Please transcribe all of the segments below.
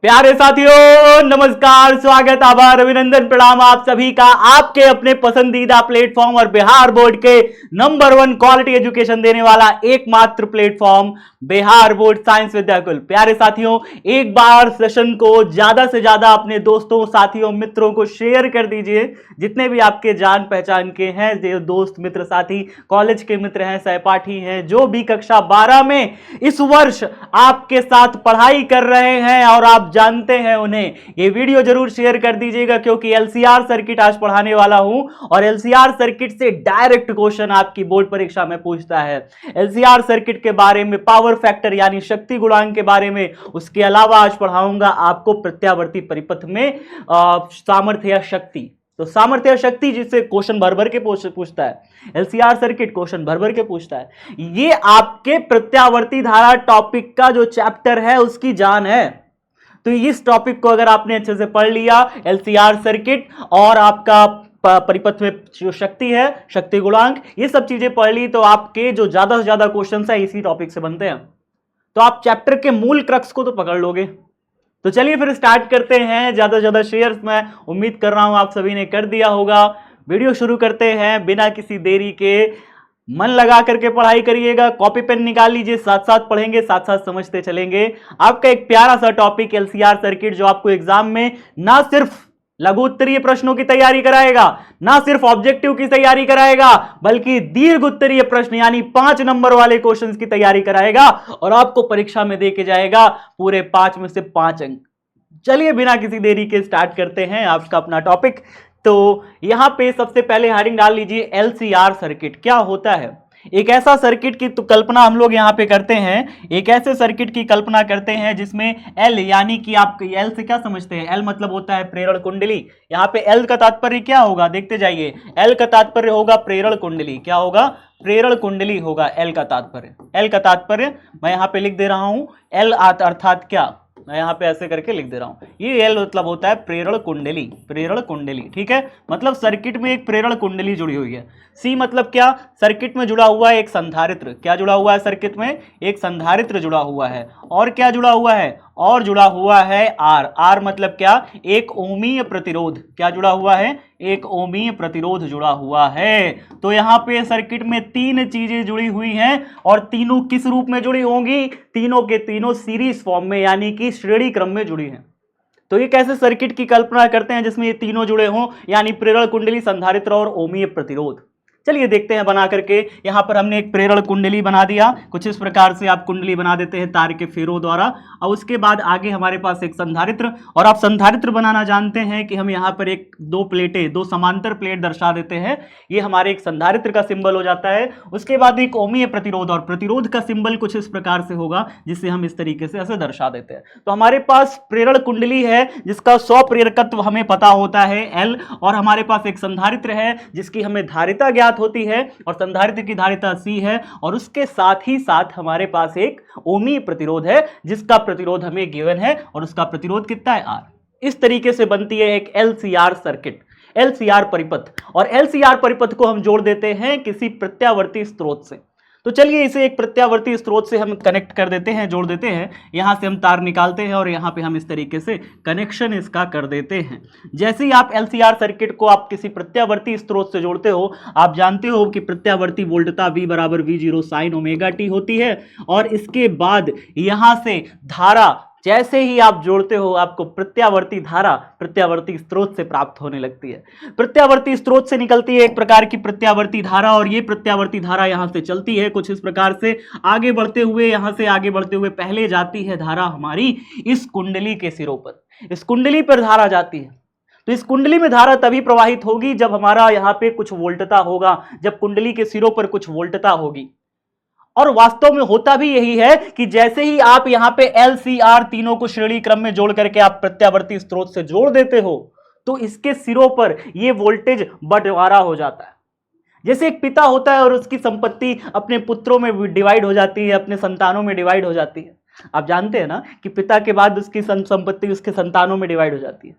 प्यारे साथियों, नमस्कार, स्वागत, आभार, अभिनंदन, प्रणाम आप सभी का आपके अपने पसंदीदा प्लेटफॉर्म और बिहार बोर्ड के नंबर 1 क्वालिटी एजुकेशन देने वाला एकमात्र platform Bihar board science Vidyakul. प्यारे साथियों, एक बार सेशन को ज्यादा से ज्यादा अपने दोस्तों, साथियों, मित्रों को शेयर कर दीजिए। जितने भी आपके जान पहचान के हैं, जो दोस्त मित्र साथी कॉलेज के मित्र हैं, सहपाठी हैं, जो भी कक्षा 12 में इस वर्ष आपके साथ पढ़ाई कर रहे हैं और आप जानते हैं उन्हें, ये वीडियो जरूर शेयर कर दीजिएगा, क्योंकि एलसीआर सर्किट आज पढ़ाने वाला हूं और एलसीआर सर्किट से डायरेक्ट क्वेश्चन आपकी बोर्ड परीक्षा में पूछता है। एलसीआर सर्किट के बारे में, पावर फैक्टर यानी शक्ति गुणांक के बारे में, उसके अलावा आज पढ़ाऊंगा आपको प्रत्यावर्ती परिपथ में सामर्थ्य या शक्ति। तो सामर्थ्य या शक्ति जिससे क्वेश्चन भर भर के पूछता है, एलसीआर सर्किट क्वेश्चन भर भर के पूछता है। ये आपके प्रत्यावर्ती धारा टॉपिक का जो चैप्टर है उसकी जान है। तो इस टॉपिक को अगर आपने अच्छे से पढ़ लिया, एलसीआर सर्किट और आपका परिपथ में जो शक्ति है, शक्ति गुणांक, ये सब चीजें पढ़ ली, तो आपके जो ज्यादा से ज्यादा क्वेश्चन है इसी टॉपिक से बनते हैं। तो आप चैप्टर के मूल क्रक्स को तो पकड़ लोगे। तो चलिए फिर स्टार्ट करते हैं। ज्यादा से ज्यादा शेयर मैं उम्मीद कर रहा हूं आप सभी ने कर दिया होगा। वीडियो शुरू करते हैं बिना किसी देरी के। मन लगा करके पढ़ाई करिएगा, कॉपी पेन निकाल लीजिए, साथ साथ पढ़ेंगे, साथ साथ समझते चलेंगे। आपका एक प्यारा सा टॉपिक एलसीआर सर्किट, जो आपको एग्जाम में ना सिर्फ लघु उत्तरीय प्रश्नों की तैयारी कराएगा, ना सिर्फ ऑब्जेक्टिव की तैयारी कराएगा, बल्कि दीर्घ उत्तरीय प्रश्न यानी 5 नंबर वाले क्वेश्चंस की तैयारी कराएगा और आपको परीक्षा में दे के जाएगा पूरे 5 में से 5 अंक। चलिए बिना किसी देरी के स्टार्ट करते हैं आपका अपना टॉपिक। तो यहां पे सबसे पहले हेडिंग डाल लीजिए, एलसीआर सर्किट क्या होता है। एक ऐसा सर्किट की तो कल्पना हम लोग यहां पे करते हैं, एक ऐसे सर्किट की कल्पना करते हैं जिसमें एल यानी कि आप एल से क्या समझते हैं, एल मतलब होता है प्रेरण कुंडली। यहां पे एल का तात्पर्य क्या होगा, देखते जाइए। एल का तात्पर्य होगा प्रेरण कुंडली। क्या होगा, प्रेरण कुंडली होगा एल का तात्पर्य। एल का तात्पर्य मैं यहां पे लिख दे रहा हूं, एल अर्थात क्या, मैं यहां पे ऐसे करके लिख दे रहा हूं। ये एल मतलब होता है प्रेरण कुंडली, प्रेरण कुंडली, ठीक है। मतलब सर्किट में एक प्रेरण कुंडली जुड़ी हुई है। सी मतलब क्या, सर्किट में जुड़ा हुआ है एक संधारित्र। क्या जुड़ा हुआ है सर्किट में, एक संधारित्र जुड़ा हुआ है। और क्या जुड़ा हुआ है, और जुड़ा हुआ है आर। आर मतलब क्या, एक ओमीय प्रतिरोध। क्या जुड़ा हुआ है, एक ओमीय प्रतिरोध जुड़ा हुआ है। तो यहां पे सर्किट में 3 चीजें जुड़ी हुई हैं और तीनों किस रूप में जुड़ी होंगी, तीनों के तीनों सीरीज फॉर्म में यानी कि श्रेणी क्रम में जुड़ी हैं। तो ये कैसे सर्किट की कल्पना करते हैं जिसमें ये तीनों जुड़े हों, यानी प्रेरण कुंडली, संधारित्र और ओमीय प्रतिरोध। चलिए देखते हैं बना करके। यहां पर हमने एक प्रेरण कुंडली बना दिया, कुछ इस प्रकार से आप कुंडली बना देते हैं तार के फेरों द्वारा। और उसके बाद आगे हमारे पास एक संधारित्र, और आप संधारित्र बनाना जानते हैं कि हम यहां पर एक 2 प्लेटें, 2 समांतर प्लेट दर्शा देते हैं। ये हमारे एक संधारित्र का सिंबल हो जाता है। उसके बाद एक ओमीय प्रतिरोध, और प्रतिरोध का सिंबल कुछ इस प्रकार से होगा जिसे हम इस तरीके से ऐसे दर्शा देते हैं। तो हमारे पास प्रेरण कुंडली है जिसका 100 प्रेरकत्व हमें पता होता है एल, और हमारे पास एक संधारित्र है जिसकी हमें धारिता ज्ञात होती है और संधारित्र की धारिता सी है, और उसके साथ ही साथ हमारे पास एक ओमीय प्रतिरोध है जिसका प्रतिरोध हमें गिवन है और उसका प्रतिरोध कितना है, आर। इस तरीके से बनती है एक एलसीआर सर्किट, एलसीआर परिपथ। और एलसीआर परिपथ को हम जोड़ देते हैं किसी प्रत्यावर्ती स्रोत से। तो चलिए इसे एक प्रत्यावर्ती स्रोत से हम कनेक्ट कर देते हैं, जोड़ देते हैं। यहां से हम तार निकालते हैं और यहां पे हम इस तरीके से कनेक्शन इसका कर देते हैं। जैसे ही आप एलसीआर सर्किट को आप किसी प्रत्यावर्ती स्रोत से जोड़ते हो, आप जानते हो कि प्रत्यावर्ती वोल्टता V बराबर V0 साइन ओमेगा टी होती है। और इसके बाद यहां से धारा जैसे ही आप जोड़ते हो, आपको प्रत्यावर्ती धारा प्रत्यावर्ती स्रोत से प्राप्त होने लगती है। प्रत्यावर्ती स्रोत से निकलती है एक प्रकार की प्रत्यावर्ती धारा, और ये प्रत्यावर्ती धारा यहां से चलती है कुछ इस प्रकार से आगे बढ़ते हुए। यहां से आगे बढ़ते हुए पहले जाती है धारा हमारी इस कुंडली के सिरों पर, इस कुंडली पर धारा जाती है। तो इस कुंडली में धारा तभी प्रवाहित होगी जब हमारा यहां पे कुछ वोल्टता होगा, जब कुंडली के सिरों पर कुछ वोल्टता होगी। और वास्तव में होता भी यही है कि जैसे ही आप यहां पे एलसीआर तीनों को श्रेणी क्रम में जोड़ करके आप प्रत्यावर्ती स्रोत से जोड़ देते हो, तो इसके सिरों पर यह वोल्टेज बंटवारा हो जाता है। जैसे एक पिता होता है और उसकी संपत्ति अपने पुत्रों में डिवाइड हो जाती है, अपने संतानों में डिवाइड हो जाती है। आप जानते हैं ना कि पिता के बाद उसकी संपत्ति उसके संतानों में डिवाइड हो जाती है।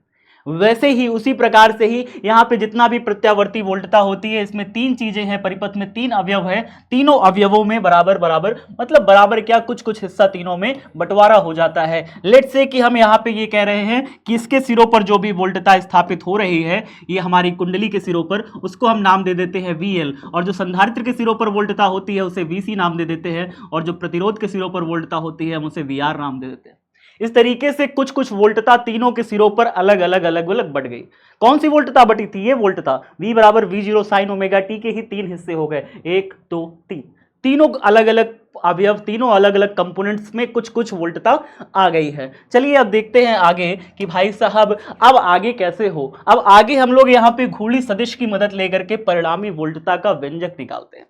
वैसे ही उसी प्रकार से ही यहां पे जितना भी प्रत्यावर्ती वोल्टता होती है, इसमें तीन चीजें हैं, परिपथ में तीन अवयव है, तीनों अवयवों में बराबर बराबर, मतलब बराबर क्या, कुछ कुछ हिस्सा तीनों में बंटवारा हो जाता है। लेट्स से कि हम यहां पे ये कह रहे हैं कि इसके सिरों पर जो भी वोल्टता स्थापित हो रही है, ये हमारी कुंडली के सिरों पर, उसको हम नाम दे देते हैं VL, और जो संधारित्र के सिरों पर वोल्टता होती है उसे VC नाम दे देते हैं, और जो प्रतिरोध के सिरों पर वोल्टता होती है हम उसे VR नाम दे देते हैं। इस तरीके से कुछ कुछ वोल्टता तीनों के सिरों पर अलग अलग अलग अलग बढ़ गई। कौन सी वोल्टता बढ़ी थी? ये वोल्टता V बराबर V0 साइन ओमेगा टी के ही तीन हिस्से हो गए, 1 2 3, तीनों अलग अलग अवयव, तीनों अलग अलग कंपोनेंट्स में कुछ कुछ वोल्टता आ गई है। चलिए अब देखते हैं आगे कि भाई साहब अब आगे कैसे हो। अब आगे हम लोग यहाँ पे घूर्णी सदिश की मदद लेकर के परिणामी वोल्टता का व्यंजक निकालते हैं।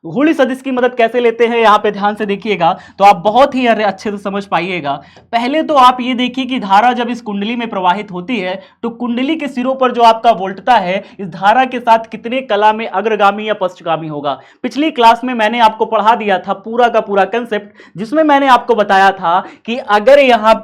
घूर्णी सदिश की मदद कैसे लेते हैं, यहां पे ध्यान से देखिएगा तो आप बहुत ही अच्छे से समझ पाइएगा। पहले तो आप ये देखिए कि धारा जब इस कुंडली में प्रवाहित होती है तो कुंडली के सिरों पर जो आपका वोल्टता है इस धारा के साथ कितने कला में अग्रगामी या पश्चगामी होगा। पिछली क्लास में मैंने आपको पढ़ा दिया था पूरा का पूरा कंसेप्ट, जिसमें मैंने आपको बताया था कि अगर यहां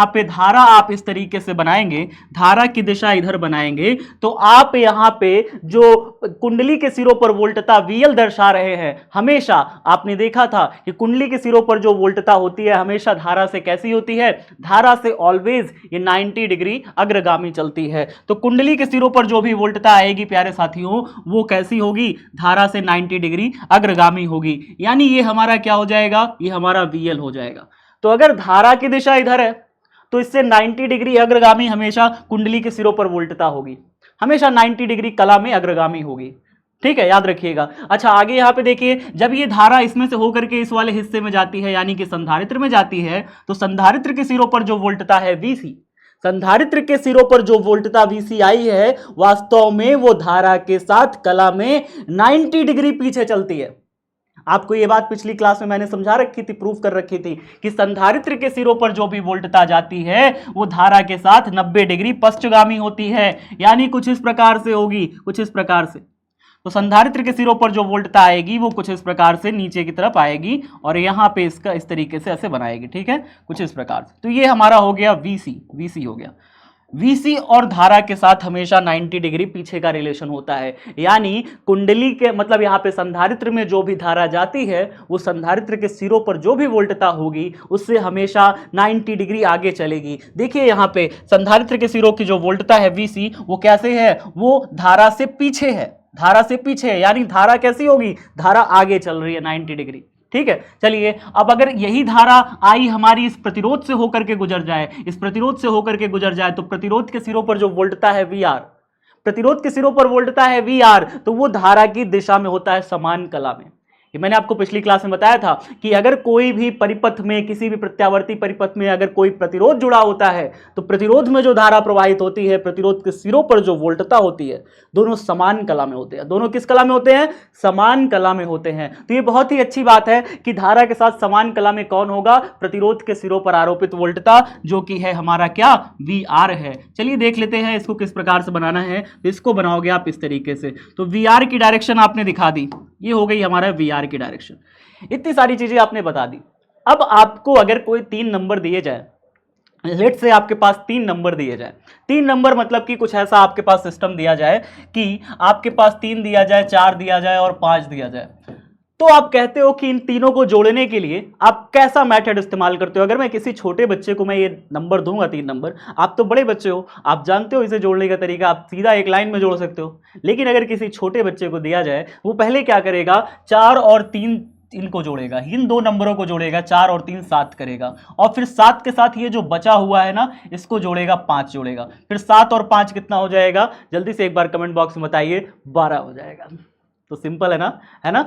पे धारा आप इस तरीके से बनाएंगे, धारा की दिशा इधर बनाएंगे, तो आप यहां पे जो कुंडली के सिरों पर वोल्टता VL दर्शा रहे हैं, हमेशा आपने देखा था कि कुंडली के सिरों पर जो वोल्टता होती है हमेशा धारा से कैसी होती है, धारा से ऑलवेज ये 90 डिग्री अग्रगामी चलती है। तो कुंडली के सिरों पर जो भी वोल्टता आएगी प्यारे साथियों, वो कैसी होगी, धारा से 90 डिग्री अग्रगामी होगी, यानी ये हमारा क्या हो जाएगा, ये हमारा VL हो जाएगा। तो अगर धारा की दिशा इधर है तो इससे 90 डिग्री अग्रगामी हमेशा कुंडली के सिरों पर वोल्टता होगी, हमेशा 90 डिग्री कला में अग्रगामी होगी। ठीक है, याद रखिएगा। अच्छा आगे यहां पे देखिए, जब ये धारा इसमें से होकर के इस वाले हिस्से में जाती है यानी कि संधारित्र में जाती है, तो संधारित्र के सिरों पर जो वोल्टता है VC, संधारित्र के सिरों पर जो वोल्टता VC आई है वास्तव में वो धारा के साथ कला में 90 डिग्री पीछे चलती है। आपको ये बात पिछली क्लास में मैंने समझा रखी थी, प्रूफ कर रखी थी कि संधारित्र के सिरों पर जो भी वोल्टता जाती है वो धारा के साथ 90 डिग्री पश्चगामी होती है, यानी कुछ इस प्रकार से होगी, कुछ इस प्रकार से। तो संधारित्र के सिरों पर जो वोल्टता आएगी वो कुछ इस प्रकार से नीचे की तरफ आएगी और यहां पे इसका इस तरीके से ऐसे बनाएगी, ठीक है, कुछ इस प्रकार से। तो ये हमारा हो गया VC हो गया। VC और धारा के साथ हमेशा 90 डिग्री पीछे का रिलेशन होता है, यानी कुंडली के मतलब यहाँ पे संधारित्र में जो भी धारा जाती है वो संधारित्र के सिरों पर जो भी वोल्टता होगी उससे हमेशा 90 डिग्री आगे चलेगी। देखिए यहाँ पे संधारित्र के सिरों की जो वोल्टता है VC वो कैसे है, वो धारा से पीछे है, धारा से पीछे है, यानी धारा कैसी होगी, धारा आगे चल रही है 90 डिग्री। ठीक है, चलिए अब अगर यही धारा आई हमारी इस प्रतिरोध से होकर के गुजर जाए, इस प्रतिरोध से होकर के गुजर जाए, तो प्रतिरोध के सिरों पर जो वोल्टता है VR, प्रतिरोध के सिरों पर वोल्टता है VR, तो वो धारा की दिशा में होता है समान कला में। ये मैंने आपको पिछली क्लास में बताया था कि अगर कोई भी परिपथ में, किसी भी प्रत्यावर्ती परिपथ में अगर कोई प्रतिरोध जुड़ा होता है तो प्रतिरोध में जो धारा प्रवाहित होती है, प्रतिरोध के सिरों पर जो वोल्टता होती है, दोनों समान कला में होते हैं। दोनों किस कला में होते हैं, समान कला में होते हैं। तो ये बहुत ही अच्छी बात है कि धारा के साथ समान कला में कौन होगा, प्रतिरोध के सिरों पर आरोपित वोल्टता, जो कि है हमारा क्या, VR है। चलिए देख लेते हैं इसको किस प्रकार से बनाना है। तो इसको बनाओगे आप इस तरीके से, तो VR की डायरेक्शन आपने दिखा दी, ये हो गई हमारा VR की डायरेक्शन। इतनी सारी चीजें आपने बता दी। अब आपको अगर कोई 3 नंबर दिए जाए, लेट से आपके पास 3 नंबर दिए जाए, 3 नंबर मतलब कि कुछ ऐसा आपके पास सिस्टम दिया जाए कि आपके पास 3 दिया जाए, 4 दिया जाए और 5 दिया जाए, तो आप कहते हो कि इन तीनों को जोड़ने के लिए आप कैसा मेथड इस्तेमाल करते हो। अगर मैं किसी छोटे बच्चे को मैं ये नंबर दूंगा 3 नंबर, आप तो बड़े बच्चे हो, आप जानते हो इसे जोड़ने का तरीका, आप सीधा एक लाइन में जोड़ सकते हो। लेकिन अगर किसी छोटे बच्चे को दिया जाए, वो पहले क्या करेगा, 4 और 3 इनको जोड़ेगा, इन 2 नंबरों को जोड़ेगा, 4 और 3 7 करेगा, और फिर 7 के साथ ये जो बचा हुआ है ना इसको जोड़ेगा, 5 जोड़ेगा, फिर 7 और 5 कितना हो जाएगा, जल्दी से एक बार कमेंट बॉक्स में बताइए, 12 हो जाएगा। तो सिंपल है ना, है ना।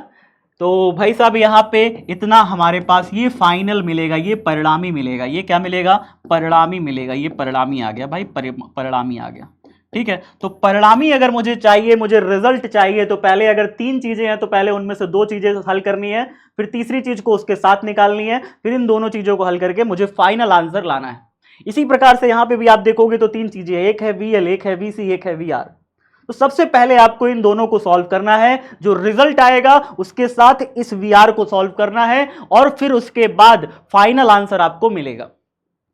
तो भाई साहब यहाँ पे इतना हमारे पास ये फाइनल मिलेगा, ये परिणामी मिलेगा, ये क्या मिलेगा, परिणामी मिलेगा, ये परिणामी आ गया भाई, परिणामी आ गया। ठीक है, तो परिणामी अगर मुझे चाहिए, मुझे रिजल्ट चाहिए, तो पहले अगर 3 चीजें हैं तो पहले उनमें से 2 चीजें हल करनी है, फिर तीसरी चीज को उसके साथ निकालनी है, फिर इन दोनों चीजों को हल करके मुझे फाइनल आंसर लाना है। इसी प्रकार से यहां पे भी आप देखोगे तो 3 चीजें, एक है VL, एक है VC, एक है VR। तो सबसे पहले आपको इन दोनों को सॉल्व करना है, जो रिजल्ट आएगा उसके साथ इस VR को सॉल्व करना है, और फिर उसके बाद फाइनल आंसर आपको मिलेगा।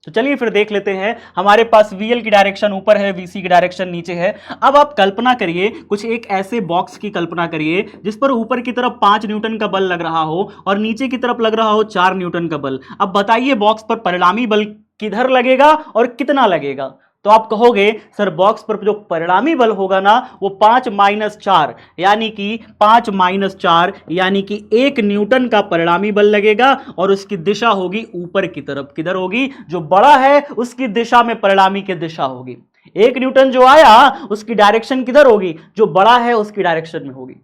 तो चलिए फिर देख लेते हैं। हमारे पास VL की डायरेक्शन ऊपर है, VC की डायरेक्शन नीचे है। अब आप कल्पना करिए, कुछ एक ऐसे बॉक्स की कल्पना करिए जिस पर ऊपर की तरफ 5 न्यूटन का बल लग रहा हो और नीचे की तरफ लग रहा हो 4 न्यूटन का बल। अब बताइए बॉक्स पर परिणामी बल किधर लगेगा और कितना लगेगा। तो आप कहोगे सर बॉक्स पर जो परिणामी बल होगा ना वो 5 - 4 यानी कि 5 - 4 यानी कि 1 न्यूटन का परिणामी बल लगेगा और उसकी दिशा होगी ऊपर की तरफ। किधर होगी? जो बड़ा है उसकी दिशा में परिणामी की दिशा होगी। 1 न्यूटन जो आया उसकी डायरेक्शन किधर होगी? जो बड़ा है उसकी डायरेक्शन में होगी।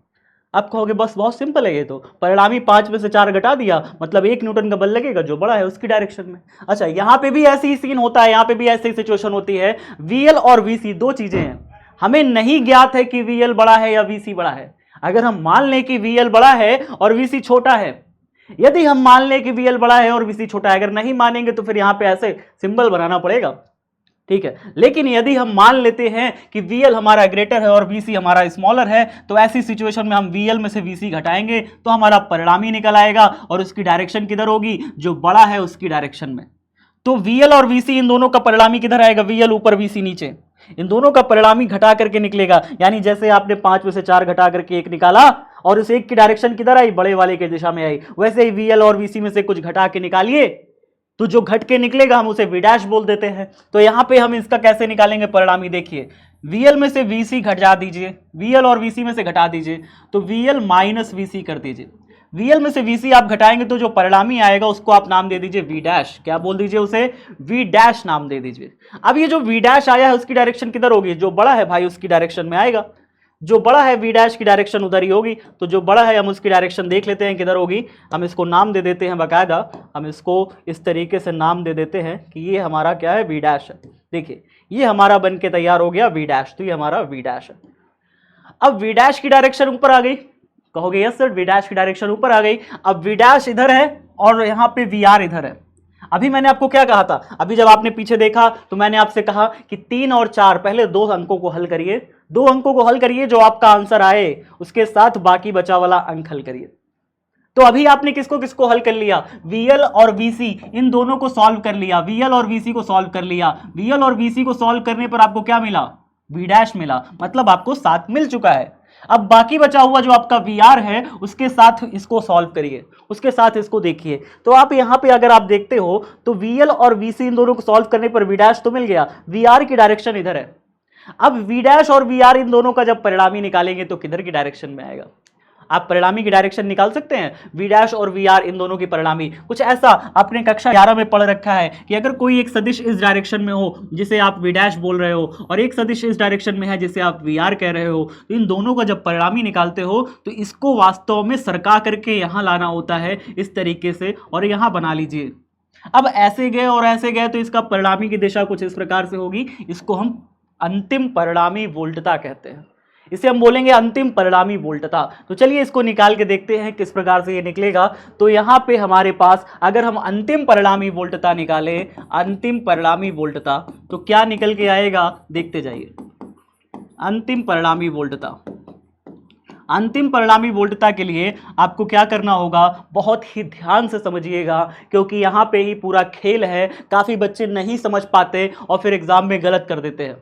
आप कहोगे बस बहुत सिंपल है ये तो, परिणामी 5 में से 4 घटा दिया मतलब 1 न्यूटन का बल लगेगा जो बड़ा है उसकी डायरेक्शन में। अच्छा यहां पे भी ऐसी ही सीन होता है, यहां पे भी ऐसी सिचुएशन होती है। VL और VC दो चीजें हैं, हमें नहीं ज्ञात है कि VL बड़ा है या VC बड़ा है। अगर हम मान लें कि VL बड़ा है और VC छोटा है, यदि हम मान लें कि VL बड़ा है और VC छोटा है, अगर नहीं मानेंगे तो फिर यहां पे ऐसे सिंबल बनाना पड़ेगा, ठीक है। लेकिन यदि हम मान लेते हैं कि VL हमारा ग्रेटर है और VC हमारा स्मॉलर है, तो ऐसी सिचुएशन में हम VL में से VC घटाएंगे तो हमारा परिणामी निकल आएगा और उसकी डायरेक्शन किधर होगी? जो बड़ा है उसकी डायरेक्शन में। तो VL और VC इन दोनों का परिणामी किधर आएगा? VL ऊपर VC नीचे। इन दोनों का परिणामी घटा करके निकलेगा, यानी जैसे आपने 5 में से 4 घटा करके 1 निकाला और उस 1 की डायरेक्शन किधर आई? बड़े वाले की दिशा में आई। वैसे ही VL और VC में से कुछ घटा के निकालिए तो जो घट के निकलेगा हम उसे V' बोल देते हैं। तो यहां पे हम इसका कैसे निकालेंगे परिणामी? देखिए VL में से VC घटा दीजिए, VL और VC में से घटा दीजिए तो VL - VC कर दीजिए। VL में से VC आप घटाएंगे तो जो परिणामी आएगा उसको आप नाम दे दीजिए V'। क्या बोल दीजिए उसे? V' नाम दे दीजिए। अब ये जो V' आया है उसकी डायरेक्शन किधर होगी? जो बड़ा है भाई उसकी डायरेक्शन में आएगा। जो बड़ा है V' की डायरेक्शन उधर ही होगी। तो जो बड़ा है हम उसकी डायरेक्शन देख लेते हैं किधर होगी। हम इसको नाम दे देते हैं बाकायदा, हम इसको इस तरीके से नाम दे देते हैं कि ये हमारा क्या है? V' है। देखिए ये हमारा बन के तैयार हो गया V', तो ये हमारा V' है। अब V' की डायरेक्शन ऊपर आ गई, कहोगे यस सर V' की डायरेक्शन ऊपर आ गई। अब V' इधर है और यहाँ पे VR इधर है। अभी मैंने आपको क्या कहा था? अभी जब आपने पीछे देखा तो मैंने आपसे कहा कि 3 और 4 पहले 2 अंकों को हल करिए, 2 अंकों को हल करिए, जो आपका आंसर आए उसके साथ बाकी बचा वाला अंक हल करिए। तो अभी आपने किसको किसको हल कर लिया? VL और VC इन दोनों को सॉल्व कर लिया, VL और VC को सॉल्व कर लिया। VL और VC को सॉल्व करने पर आपको क्या मिला? V' मिला, मतलब आपको 7 मिल चुका है। अब बाकी बचा हुआ जो आपका VR है उसके साथ इसको सॉल्व करिए, उसके साथ इसको देखिए। तो आप यहां पे अगर आप देखते हो तो VL और VC इन दोनों को सॉल्व करने पर V' तो मिल गया, VR की डायरेक्शन इधर है। अब V' और VR इन दोनों का जब परिणामी निकालेंगे तो किधर की डायरेक्शन में आएगा? आप परिणामी की डायरेक्शन निकाल सकते हैं? V' और VR इन दोनों की परिणामी कुछ ऐसा आपने कक्षा 11 में पढ़ रखा है कि अगर कोई एक सदिश इस डायरेक्शन में हो जिसे आप V' बोल रहे हो और एक सदिश इस डायरेक्शन में है जिसे आप VR कह रहे हो, तो इन दोनों का जब परिणामी निकालते हो तो इसको वास्तव में सरका करके यहां लाना होता है इस तरीके से और यहां बना लीजिए। अब ऐसे गए और ऐसे गए तो इसका परिणामी की दिशा कुछ इस प्रकार से होगी। इसको हम अंतिम परिणामी वोल्टता कहते हैं, इसे हम बोलेंगे अंतिम परिणामी वोल्टता। तो चलिए इसको निकाल के देखते हैं किस प्रकार से ये निकलेगा। तो यहां पे हमारे पास अगर हम अंतिम परिणामी वोल्टता निकालें, अंतिम परिणामी वोल्टता, तो क्या निकल के आएगा? देखते जाइए। अंतिम परिणामी वोल्टता, अंतिम परिणामी वोल्टता के लिए आपको क्या करना होगा? बहुत ही ध्यान से समझिएगा क्योंकि यहाँ पे ही पूरा खेल है। काफ़ी बच्चे नहीं समझ पाते और फिर एग्जाम में गलत कर देते हैं।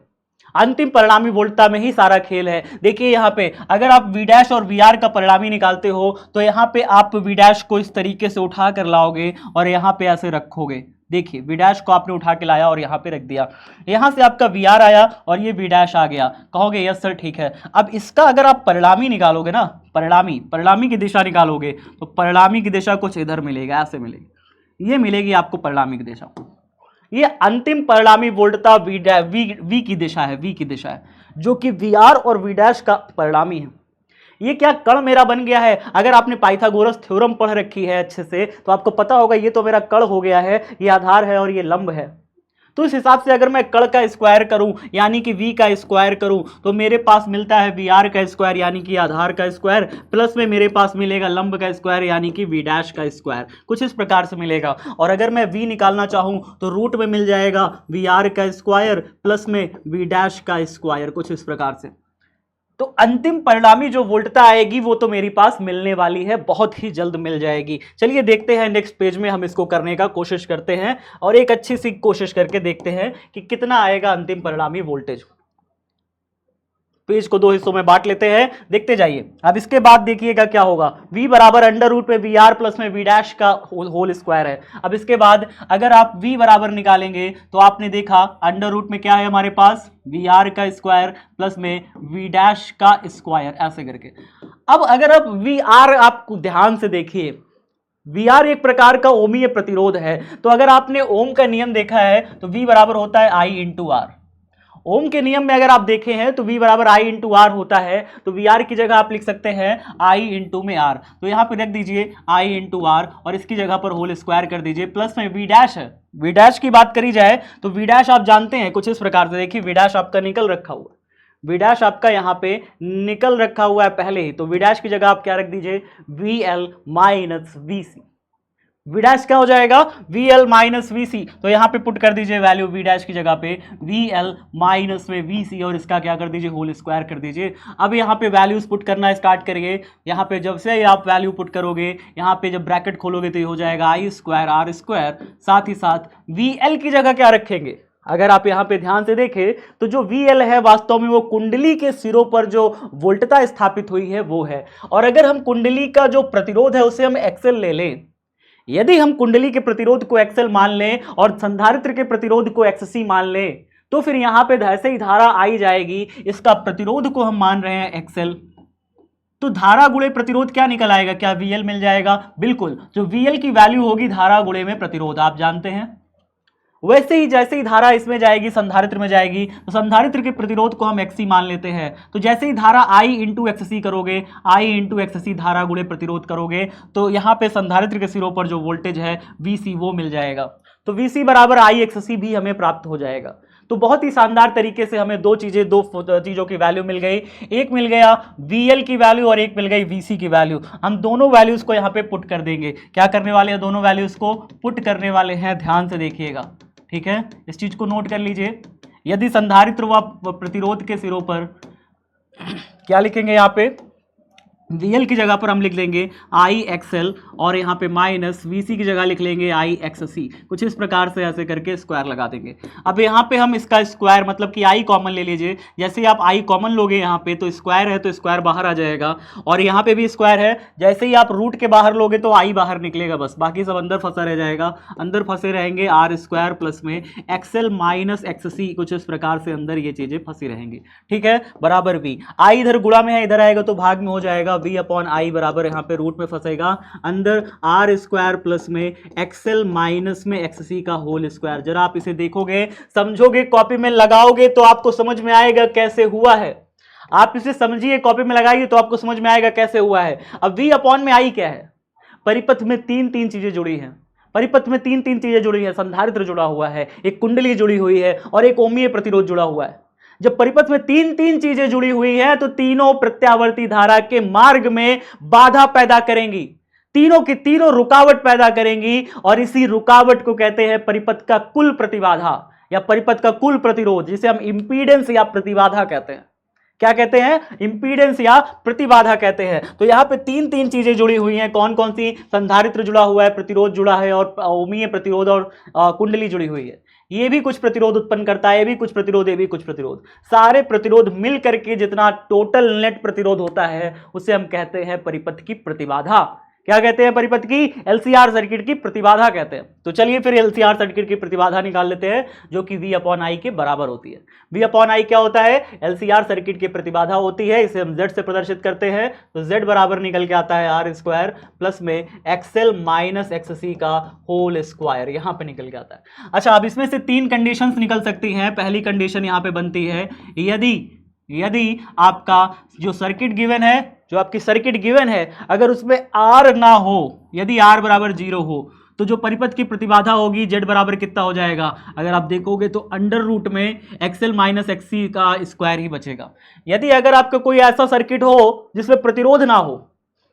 अंतिम परिणामी वोल्टता में ही सारा खेल है। देखिए यहाँ पे अगर आप V' और VR का परिणामी निकालते हो तो यहाँ पे आप V' को इस तरीके से उठा कर लाओगे और यहाँ पे ऐसे रखोगे। देखिए V' को आपने उठा के लाया और यहाँ पे रख दिया, यहाँ से आपका VR आया और ये V' आ गया। कहोगे यस सर ठीक है। अब इसका अगर आप परिणामी निकालोगे ना, परिणामी की दिशा निकालोगे तो परिणामी की दिशा कुछ इधर मिलेगा, ऐसे मिलेगी, ये मिलेगी आपको परिणामी की दिशा। ये अंतिम परिणामी वोल्टता V की दिशा है, V की दिशा है, जो कि VR और V' का परिणामी है। ये क्या कण मेरा बन गया है? अगर आपने पाइथागोरस थ्योरम पढ़ रखी है अच्छे से तो आपको पता होगा ये तो मेरा कण हो गया है, ये आधार है और ये लंब है। तो इस हिसाब से अगर मैं कण का स्क्वायर करूं यानी कि V का स्क्वायर करूं तो मेरे पास मिलता है VR का स्क्वायर यानी कि आधार का स्क्वायर, प्लस में मेरे पास मिलेगा लंब का स्क्वायर यानी कि V' का स्क्वायर, कुछ इस प्रकार से मिलेगा। और अगर मैं V निकालना चाहूं तो रूट में मिल जाएगा VR का स्क्वायर प्लस में V' का स्क्वायर, कुछ इस प्रकार से। तो अंतिम परिणामी जो वोल्टता आएगी वो तो मेरे पास मिलने वाली है, बहुत ही जल्द मिल जाएगी। चलिए देखते हैं नेक्स्ट पेज में हम इसको करने का कोशिश करते हैं और एक अच्छी सी कोशिश करके देखते हैं कि कितना आएगा अंतिम परिणामी वोल्टेज। पेज को दो हिस्सों में बांट लेते हैं, देखते जाइए। अब इसके बाद देखिएगा क्या होगा, v बराबर अंडर रूट पे वी आर प्लस में वी डैश का होल स्क्वायर है। अब इसके बाद अगर आप v बराबर निकालेंगे तो आपने देखा अंडर रूट में क्या है हमारे पास, वी आर का स्क्वायर प्लस में वी डैश का स्क्वायर, ऐसे करके। अब अगर आप वी आर आप ध्यान से देखिए, वी आर एक प्रकार का ओमीय प्रतिरोध है, तो अगर आपने ओम का नियम देखा है तो v बराबर होता है आई इंटू आर। ओम के नियम में अगर आप देखें हैं तो v बराबर आई इंटू आर होता है, तो वी आर की जगह आप लिख सकते हैं आई इंटू में आर, तो यहां पे रख दीजिए आई इंटू आर और इसकी जगह पर होल स्क्वायर कर दीजिए, प्लस में वी डैश है। वी डैश की बात करी जाए तो वी डैश आप जानते हैं कुछ इस प्रकार से, देखिए वी डैश आपका निकल रखा हुआ है, वी डैश आपका यहां पे निकल रखा हुआ है पहले ही, तो वी डैश की जगह आप क्या रख दीजिए, V L minus V C. V dash क्या हो जाएगा, V L minus V C, तो यहां पे पुट कर दीजिए वैल्यू वी डैश की जगह पे वी एल माइनस में वी सी और इसका क्या कर दीजिए, होल स्क्वायर कर दीजिए। अब यहां पे वैल्यूज पुट करना स्टार्ट करिए, यहां पे जब से आप वैल्यू पुट करोगे, यहां पे जब ब्रैकेट खोलोगे तो ये हो जाएगा आई स्क्वायर आर स्क्वायर, साथ ही साथ वी एल की जगह क्या रखेंगे, अगर आप यहां पे ध्यान से देखें तो जो VL है वास्तव में वो कुंडली के सिरों पर जो वोल्टता स्थापित हुई है वो है, और अगर हम कुंडली का जो प्रतिरोध है उसे हम एक्सेल ले लें, यदि हम कुंडली के प्रतिरोध को एक्सेल मान लें और संधारित्र के प्रतिरोध को XC मान लें, तो फिर यहां पे ऐसे ही धारा आई जाएगी, इसका प्रतिरोध को हम मान रहे हैं एक्सेल, तो धारा गुणे प्रतिरोध क्या निकल आएगा, क्या VL मिल जाएगा, बिल्कुल, जो VL की वैल्यू होगी धारा गुणे में प्रतिरोध, आप जानते हैं। वैसे ही जैसे ही धारा इसमें जाएगी संधारित्र में जाएगी, तो संधारित्र के प्रतिरोध को हम XC मान लेते हैं, तो जैसे ही धारा I इंटू XC करोगे, I इंटू XC धारा गुणे प्रतिरोध करोगे, तो यहाँ पे संधारित्र के सिरों पर जो वोल्टेज है VC वो मिल जाएगा, तो VC बराबर I XC भी हमें प्राप्त हो जाएगा। तो बहुत ही शानदार तरीके से हमें दो चीजों की वैल्यू मिल गई, एक मिल गया VL की वैल्यू और एक मिल गई VC की वैल्यू। हम दोनों वैल्यूज को यहाँ पे पुट कर देंगे, क्या करने वाले हैं, दोनों वैल्यूज को पुट करने वाले हैं, ध्यान से देखिएगा, ठीक है, इस चीज को नोट कर लीजिए। यदि संधारित्र व प्रतिरोध के सिरों पर क्या लिखेंगे, यहाँ पे VL की जगह पर हम लिख लेंगे आई एक्सएल और यहाँ पे माइनस VC की जगह लिख लेंगे आई XC, कुछ इस प्रकार से ऐसे करके स्क्वायर लगा देंगे। अब यहाँ पे हम इसका स्क्वायर मतलब कि आई कॉमन ले लीजिए, जैसे ही आप आई कॉमन लोगे यहाँ पे तो स्क्वायर है तो स्क्वायर बाहर आ जाएगा, और यहाँ पे भी स्क्वायर है, जैसे ही आप रूट के बाहर लोगे तो आई बाहर निकलेगा, बस बाकी सब अंदर फंसा रह जाएगा, अंदर फंसे रहेंगे आर स्क्वायर प्लस में एक्सएल माइनस XC, कुछ इस प्रकार से अंदर ये चीजें फंसी रहेंगी, ठीक है, बराबर V। आई इधर गुणा में है, इधर आएगा तो भाग में हो जाएगा, V अपॉन आई बराबर यहाँ पे रूट में फंसेगा, अंदर आर स्क्वायर प्लस में एक्सएल माइनस में XC का होल स्क्वायर। जरा आप इसे देखोगे, समझोगे, कॉपी में लगाओगे तो आपको समझ में आएगा कैसे हुआ है, आप इसे समझिए, कॉपी में लगाइए तो आपको समझ में आएगा कैसे हुआ है। अब V अपॉन में आई क्या है, परिपथ में तीन चीजें जुड़ी हैं, परिपथ में तीन चीजें जुड़ी है, संधारित्र जुड़ा हुआ है, एक कुंडली जुड़ी हुई है और एक ओमीय प्रतिरोध जुड़ा हुआ है। जब परिपथ में तीन चीजें जुड़ी हुई हैं तो तीनों प्रत्यावर्ती धारा के मार्ग में बाधा पैदा करेंगी, तीनों की तीनों रुकावट पैदा करेंगी, और इसी रुकावट को कहते हैं परिपथ का कुल प्रतिबाधा या परिपथ का कुल प्रतिरोध, जिसे हम इंपीडेंस या प्रतिबाधा कहते हैं। क्या कहते हैं, इंपीडेंस या प्रतिबाधा कहते हैं। तो यहां पे तीन चीजें जुड़ी हुई हैं, कौन कौन सी, संधारित्र जुड़ा हुआ है, प्रतिरोध जुड़ा है और ओमीय प्रतिरोध और कुंडली जुड़ी हुई है। ये भी कुछ प्रतिरोध उत्पन्न करता है, ये भी कुछ प्रतिरोध, ये भी कुछ प्रतिरोध, सारे प्रतिरोध मिल करके जितना टोटल नेट प्रतिरोध होता है उसे हम कहते हैं परिपथ की प्रतिबाधा। क्या कहते हैं, परिपथ की LCR सर्किट की प्रतिबाधा कहते हैं। तो चलिए फिर LCR सर्किट की प्रतिबाधा निकाल लेते हैं, जो कि V अपॉन आई के बराबर होती है। V अपॉन आई क्या होता है, LCR सर्किट की प्रतिबाधा होती है, इसे हम Z से प्रदर्शित करते हैं, तो Z बराबर निकल के आता है आर स्क्वायर प्लस में एक्सएल माइनस XC का होल स्क्वायर, यहां पे निकल के आता है। अच्छा, अब इसमें से तीन कंडीशंस निकल सकती हैं। पहली कंडीशन यहां पे बनती है, यदि आपका जो सर्किट गिवन है, जो आपकी सर्किट गिवन है, अगर उसमें R ना हो, यदि R बराबर 0 हो, तो जो परिपथ की प्रतिबाधा होगी Z बराबर कितना हो जाएगा, अगर आप देखोगे तो अंडर रूट में एक्सएल माइनस XC का स्क्वायर ही बचेगा। यदि अगर आपका कोई ऐसा सर्किट हो जिसमें प्रतिरोध ना हो,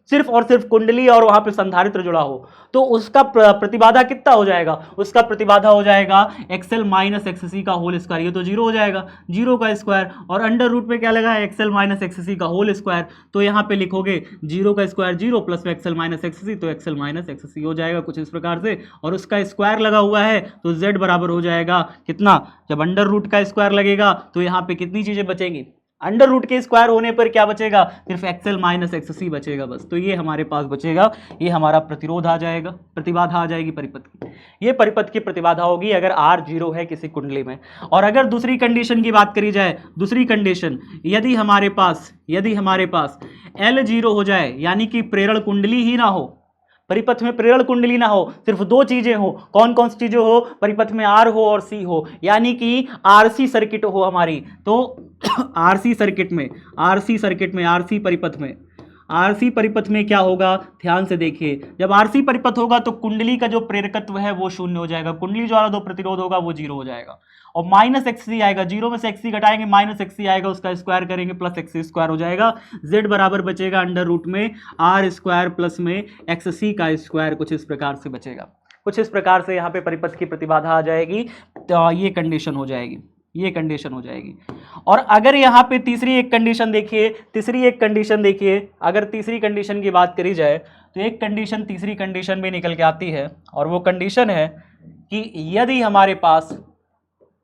सिर्फ और सिर्फ कुंडली और वहां पे संधारित्र जुड़ा हो, तो उसका प्रतिबाधा कितना हो जाएगा, उसका प्रतिबाधा हो जाएगा एक्सएल माइनस एक्ससी का होल स्क्वायर, ये तो जीरो हो जाएगा, जीरो का स्क्वायर, और अंडर रूट में क्या लगा है, एक्सएल माइनस एक्ससी का होल स्क्वायर, तो यहाँ पे लिखोगे जीरो का स्क्वायर जीरो प्लस में एक्सएल माइनस एक्ससी, तो एक्सएल माइनस एक्ससी हो जाएगा कुछ इस प्रकार से, और उसका स्क्वायर लगा हुआ है तो z बराबर हो जाएगा कितना, जब अंडर रूट का स्क्वायर लगेगा तो यहाँ पे कितनी चीजें बचेंगी, अंडर रूट के स्क्वायर होने पर क्या बचेगा, सिर्फ एक्सएल माइनस एक्ससी बचेगा बस, तो ये हमारे पास बचेगा, ये हमारा प्रतिरोध आ जाएगा, प्रतिबाधा आ जाएगी परिपथ की, ये परिपथ की प्रतिबाधा होगी अगर R जीरो है किसी कुंडली में। और अगर दूसरी कंडीशन की बात करी जाए, दूसरी कंडीशन यदि हमारे पास L जीरो हो जाए, यानी कि प्रेरण कुंडली ही ना हो, परिपथ में प्रेरण कुंडली ना हो, सिर्फ दो चीजें हो, कौन कौन सी चीजें हो, परिपथ में R हो और C हो, यानी कि RC सर्किट हो हमारी, तो RC परिपथ में क्या होगा, ध्यान से देखिए, जब RC परिपथ होगा तो कुंडली का जो प्रेरकत्व है वो शून्य हो जाएगा, कुंडली द्वारा जो प्रतिरोध होगा वो जीरो हो जाएगा, और माइनस एक्ससी आएगा, जीरो में से एक्ससी घटाएंगे माइनस एक्ससी आएगा, उसका स्क्वायर करेंगे प्लस एक्ससी स्क्वायर हो जाएगा, z बराबर बचेगा अंडर रूट में r स्क्वायर प्लस में एक्ससी का स्क्वायर, कुछ इस प्रकार से बचेगा, कुछ इस प्रकार से यहाँ पे परिपथ की प्रतिबाधा आ जाएगी, तो ये कंडीशन हो जाएगी, ये कंडीशन हो जाएगी। और अगर यहाँ पे तीसरी एक कंडीशन देखिए, अगर तीसरी कंडीशन की बात करी जाए तो एक कंडीशन तीसरी कंडीशन में निकल के आती है, और वो कंडीशन है कि यदि हमारे पास,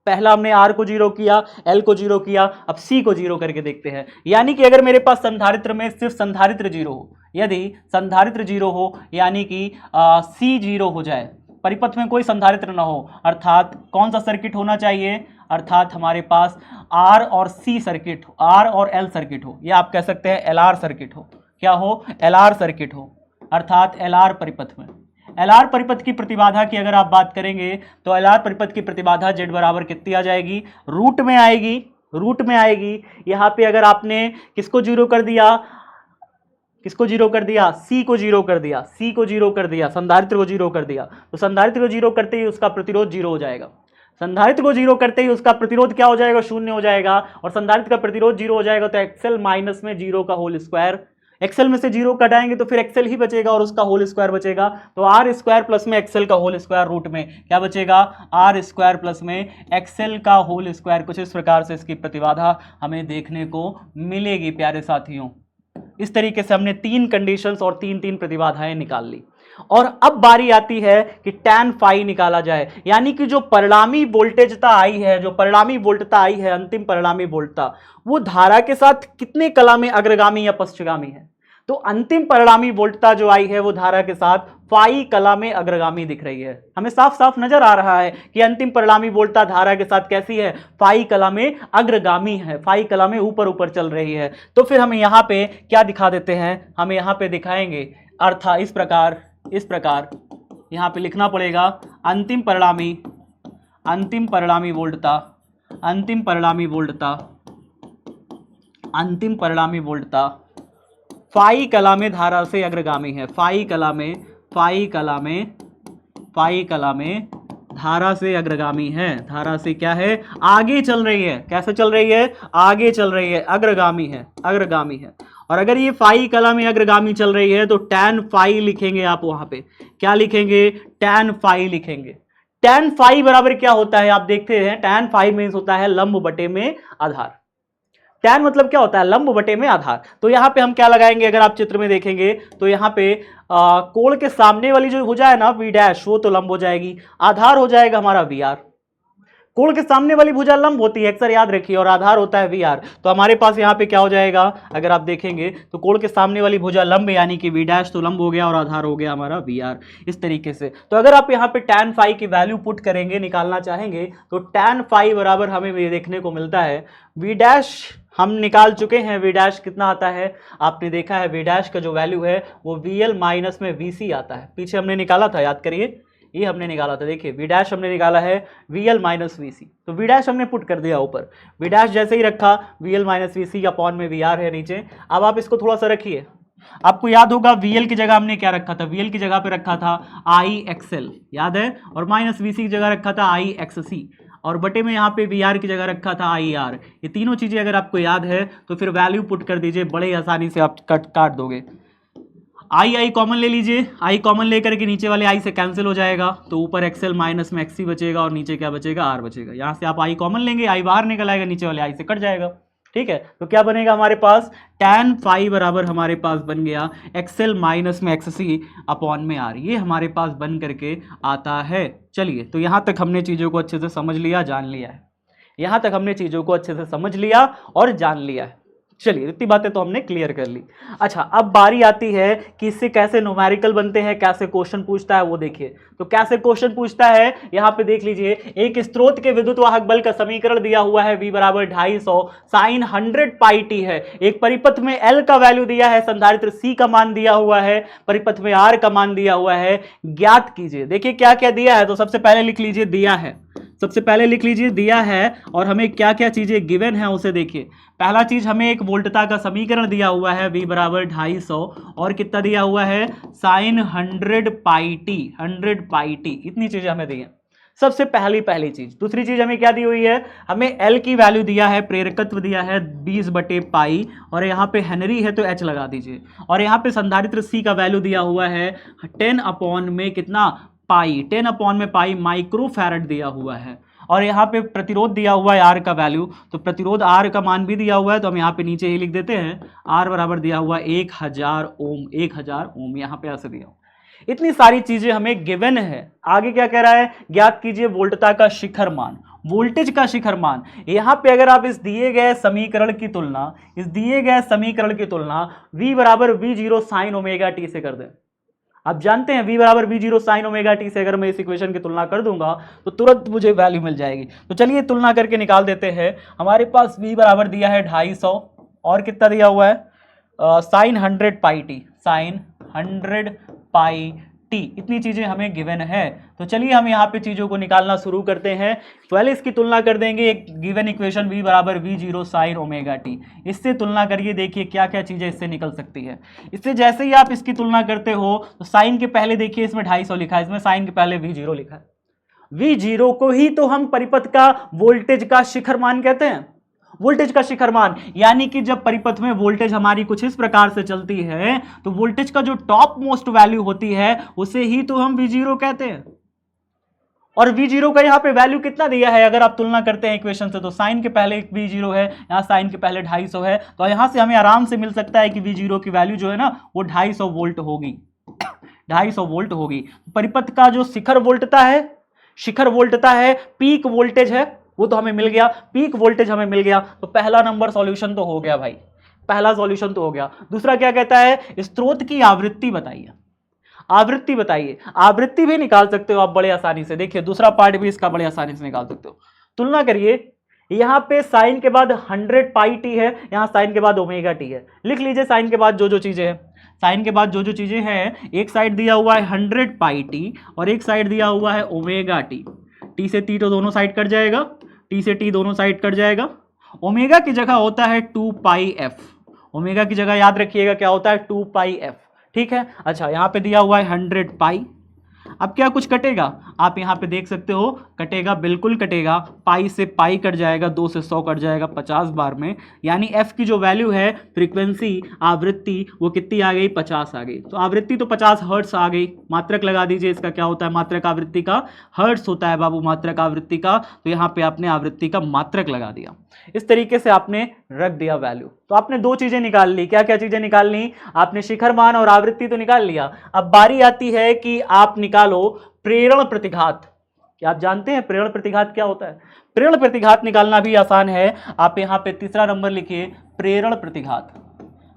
पहला हमने R को जीरो किया, L को जीरो किया, अब C को जीरो करके देखते हैं, यानी कि अगर मेरे पास संधारित्र में सिर्फ संधारित्र जीरो हो, यदि संधारित्र जीरो हो यानी कि C जीरो हो जाए, परिपथ में कोई संधारित्र ना हो, अर्थात कौन सा सर्किट होना चाहिए, अर्थात हमारे पास R और C सर्किट, R और L सर्किट हो, या आप कह सकते हैं LR सर्किट हो, क्या हो, LR सर्किट हो, अर्थात LR परिपथ में, LR परिपथ की प्रतिबाधा की अगर आप बात करेंगे तो LR परिपथ की प्रतिबाधा Z बराबर कितनी आ जाएगी, रूट में आएगी, यहाँ पे अगर आपने किसको जीरो कर दिया, C को जीरो कर दिया, संधारित्र को जीरो कर दिया, तो संधारित्र को जीरो करते ही उसका प्रतिरोध जीरो हो जाएगा, संधारित्र को जीरो करते ही उसका प्रतिरोध क्या हो जाएगा, शून्य हो जाएगा, और संधारित्र का प्रतिरोध जीरो हो जाएगा तो एक्सएल माइनस में जीरो का होल स्क्वायर, एक्सएल में से जीरो कटाएंगे तो फिर एक्सएल ही बचेगा और उसका होल स्क्वायर बचेगा, तो आर स्क्वायर प्लस में एक्सएल का होल स्क्वायर रूट में क्या बचेगा, आर स्क्वायर प्लस में एक्सएल का होल स्क्वायर, कुछ इस प्रकार से इसकी प्रतिबाधा हमें देखने को मिलेगी प्यारे साथियों। इस तरीके से हमने तीन कंडीशंस और तीन प्रतिबाधाएं निकाल ली, और अब बारी आती है कि tan फाई निकाला जाए, यानी कि जो परिणामी वोल्टेजता आई है, अंतिम परिणामी वोल्टता, वो धारा के साथ कितने कला में अग्रगामी या पश्चगामी है, तो अंतिम परिणामी वोल्टता जो आई है वो धारा के साथ फाई कला में अग्रगामी दिख रही है, हमें साफ साफ नजर आ रहा है कि अंतिम परिणामी वोल्टता धारा के साथ कैसी है, फाई कला में अग्रगामी है, फाई कला में ऊपर चल रही है। तो फिर हमें यहाँ पे क्या दिखा देते हैं, हमें यहाँ पे दिखाएंगे अर्थात इस प्रकार यहाँ पे लिखना पड़ेगा अंतिम परिणामी वोल्टता फाई कला में धारा से अग्रगामी है, फाई कला में धारा से अग्रगामी है, धारा से क्या है, आगे चल रही है, कैसे चल रही है, आगे चल रही है, अग्रगामी है। और अगर ये फाई कला में अग्रगामी चल रही है तो tan फाई लिखेंगे, आप वहां पे क्या लिखेंगे, tan फाई लिखेंगे। tan फाई बराबर क्या होता है, आप देखते हैं, tan फाई मीन्स होता है लंब बटे में आधार, tan मतलब क्या होता है, लंब बटे में आधार। तो यहाँ पे हम क्या लगाएंगे, अगर आप चित्र में देखेंगे तो यहाँ पे कोण के सामने वाली जो भुजा है ना v डैश, वो तो लंब हो जाएगी, आधार हो जाएगा हमारा vr, कोण के सामने वाली भुजा लंब होती है अक्सर याद रखिए, और आधार होता है vr, तो हमारे पास यहाँ पे क्या हो जाएगा, अगर आप देखेंगे तो कोण के सामने वाली भुजा लंब यानी कि v डैश तो लंब हो गया और आधार हो गया हमारा vr, इस तरीके से। तो अगर आप यहाँ पे tan फाई की वैल्यू पुट करेंगे, निकालना चाहेंगे, तो tan फाई बराबर हमें ये देखने को मिलता है, v डैश हम निकाल चुके हैं, v डैश कितना आता है, आपने देखा है v डैश का जो वैल्यू है वो vl माइनस में vc आता है, पीछे हमने निकाला था, याद करिए, ये हमने निकाला था, देखिए v डैश हमने निकाला है vl माइनस vc, तो v डैश हमने पुट कर दिया ऊपर, v डैश जैसे ही रखा vl माइनस vc अपॉन में vr है नीचे। अब आप इसको थोड़ा सा रखिए, आपको याद होगा vl की जगह हमने क्या रखा था, vl की जगह पे रखा था IXL, याद है, और माइनस vc की जगह रखा था IXC, और बटे में यहाँ पे VR की जगह रखा था IR। ये तीनों चीजें अगर आपको याद है तो फिर वैल्यू पुट कर दीजिए, बड़े आसानी से आप काट दोगे। आई कॉमन ले लीजिए, आई कॉमन लेकर के नीचे वाले आई से कैंसिल हो जाएगा, तो ऊपर एक्सएल माइनस में एक्सी बचेगा और नीचे क्या बचेगा, आर बचेगा। यहाँ से आप आई कॉमन लेंगे, आई बाहर निकल आएगा, नीचे वाले आई से कट जाएगा। ठीक है, तो क्या बनेगा हमारे पास, tan फाई बराबर हमारे पास बन गया एक्सएल माइनस में एक्ससी अपॉन में आर, ये हमारे पास बन करके आता है। चलिए, तो यहाँ तक हमने चीज़ों को अच्छे से समझ लिया, जान लिया है। यहाँ तक हमने चीज़ों को अच्छे से समझ लिया और जान लिया है। चलिए, इतनी बातें तो हमने क्लियर कर ली। अच्छा, अब बारी आती है कि इससे कैसे न्यूमेरिकल बनते हैं, कैसे क्वेश्चन पूछता है वो देखिए। तो कैसे क्वेश्चन पूछता है, यहाँ पे देख लीजिए, एक स्रोत के विद्युत वाहक बल का समीकरण दिया हुआ है, V बराबर 250 साइन 100 पाई टी है। एक परिपथ में L का वैल्यू दिया है, संधारित्र C का मान दिया हुआ है, परिपथ में R का मान दिया हुआ है, ज्ञात कीजिए। देखिए क्या क्या दिया है, तो सबसे पहले लिख लीजिए दिया है, सबसे पहले लिख लीजिए दिया है, और हमें क्या क्या चीजें गिवन है उसे देखिए। पहला चीज, हमें एक वोल्टता का समीकरण दिया हुआ है, V बराबर 250 और कितना दिया हुआ है, sign 100 pi T, 100 pi T, इतनी चीजें हमें दी हैं। सबसे पहली चीज। दूसरी चीज हमें क्या दी हुई है, हमें L की वैल्यू दिया है, प्रेरकत्व दिया है 20/पाई, और यहाँ पे हेनरी है तो H लगा दीजिए, और यहाँ पे संधारित्र C का वैल्यू दिया हुआ है 10 अपॉन में कितना, पाई, 10 अपॉन में पाई माइक्रो फैरड दिया हुआ है, और यहाँ पे प्रतिरोध दिया हुआ है आर का वैल्यू, तो प्रतिरोध आर का मान भी दिया हुआ है, तो हम यहाँ पे नीचे ही लिख देते हैं, आर बराबर दिया हुआ 1000 ओम, 1000 ओम, यहाँ पे ऐसे दिया। इतनी सारी चीजें हमें गिवन है। आगे क्या कह रहा है, ज्ञात कीजिए वोल्टता का शिखर मान, वोल्टेज का शिखर मान। यहाँ पे अगर आप इस दिए गए समीकरण की तुलना, इस दिए गए समीकरण की तुलना V बराबर V0 साइन ओमेगा टी से कर दें, आप जानते हैं V बराबर V0 साइन ओमेगा टी से अगर मैं इस इक्वेशन की तुलना कर दूंगा तो तुरंत मुझे वैल्यू मिल जाएगी। तो चलिए तुलना करके निकाल देते हैं। हमारे पास V बराबर दिया है 250 और कितना दिया हुआ है, sign 100 pi T, sign 100 pi T, इतनी चीजें हमें गिवन है। तो चलिए हम यहाँ पे चीजों को निकालना शुरू करते हैं। पहले इसकी तुलना कर देंगे, एक गिवन इक्वेशन V बराबर V0 साइन ओमेगा टी, इससे तुलना करिए, देखिए क्या क्या चीजें इससे निकल सकती है। इससे जैसे ही आप इसकी तुलना करते हो तो साइन के पहले देखिए इसमें 250 लिखा है, इसमें साइन के पहले V0 लिखा है। V0 को ही तो हम परिपथ का वोल्टेज का शिखर मान कहते हैं, वोल्टेज का शिखर मान, यानी कि जब परिपथ में वोल्टेज हमारी कुछ इस प्रकार से चलती है तो वोल्टेज का जो टॉप मोस्ट वैल्यू होती है उसे ही तो हम V0 कहते हैं। और V0 का यहाँ पे वैल्यू कितना दिया है, अगर आप तुलना करते हैं इक्वेशन से, तो साइन के पहले V0 है, यहाँ साइन के पहले 250 है, तो यहाँ से हमें आराम से मिल सकता है कि V0 की वैल्यू जो है ना वो 250 वोल्ट होगी, 250 वोल्ट होगी। परिपथ का जो शिखर वोल्टता है, शिखर वोल्टता है, पीक वोल्टेज है, वो तो हमें मिल गया, पीक वोल्टेज हमें मिल गया। तो पहला नंबर सॉल्यूशन तो हो गया भाई, पहला सॉल्यूशन तो हो गया। दूसरा क्या कहता है, स्रोत की आवृत्ति बताइए, आवृत्ति बताइए। आवृत्ति भी निकाल सकते हो आप बड़े आसानी से, देखिए दूसरा पार्ट भी इसका बड़े आसानी से निकाल सकते हो। तुलना करिए, यहाँ पे साइन के बाद 100 पाई टी है, यहाँ साइन के बाद ओमेगा टी है। लिख लीजिए साइन के बाद जो जो चीजें हैं, साइन के बाद जो जो चीजें हैं, एक साइड दिया हुआ है 100 पाई टी और एक साइड दिया हुआ है ओमेगा टी। टी से टी तो दोनों साइड कट जाएगा, टी से टी दोनों साइड कट जाएगा। ओमेगा की जगह होता है 2 पाई एफ, ओमेगा की जगह याद रखिएगा क्या होता है, 2 पाई एफ, ठीक है। अच्छा, यहाँ पे दिया हुआ है 100 पाई, अब क्या कुछ कटेगा, आप यहाँ पे देख सकते हो, कटेगा, बिल्कुल कटेगा, पाई से पाई कट जाएगा, 2 से 100 कट जाएगा 50 बार में, यानी एफ की जो वैल्यू है, फ्रीक्वेंसी, आवृत्ति, वो कितनी आ गई, 50 आ गई। तो आवृत्ति तो 50 हर्ट्स आ गई। मात्रक लगा दीजिए, इसका क्या होता है, मात्रक आवृत्ति का हर्ट्स होता है बाबू, मात्रक आवृत्ति का, तो यहाँ पे आपने आवृत्ति का मात्रक लगा दिया। इस तरीके से आपने रख दिया वैल्यू। तो आपने दो चीजें निकाल ली, क्या क्या चीजें निकाल ली, आपने शिखर मान और आवृत्ति तो निकाल लिया। अब बारी आती है कि आप निकालो प्रेरण प्रतिघात। क्या आप जानते हैं प्रेरण प्रतिघात क्या होता है? प्रेरण प्रतिघात निकालना भी आसान है। आप यहाँ पे तीसरा नंबर लिखिए, प्रेरण प्रतिघात।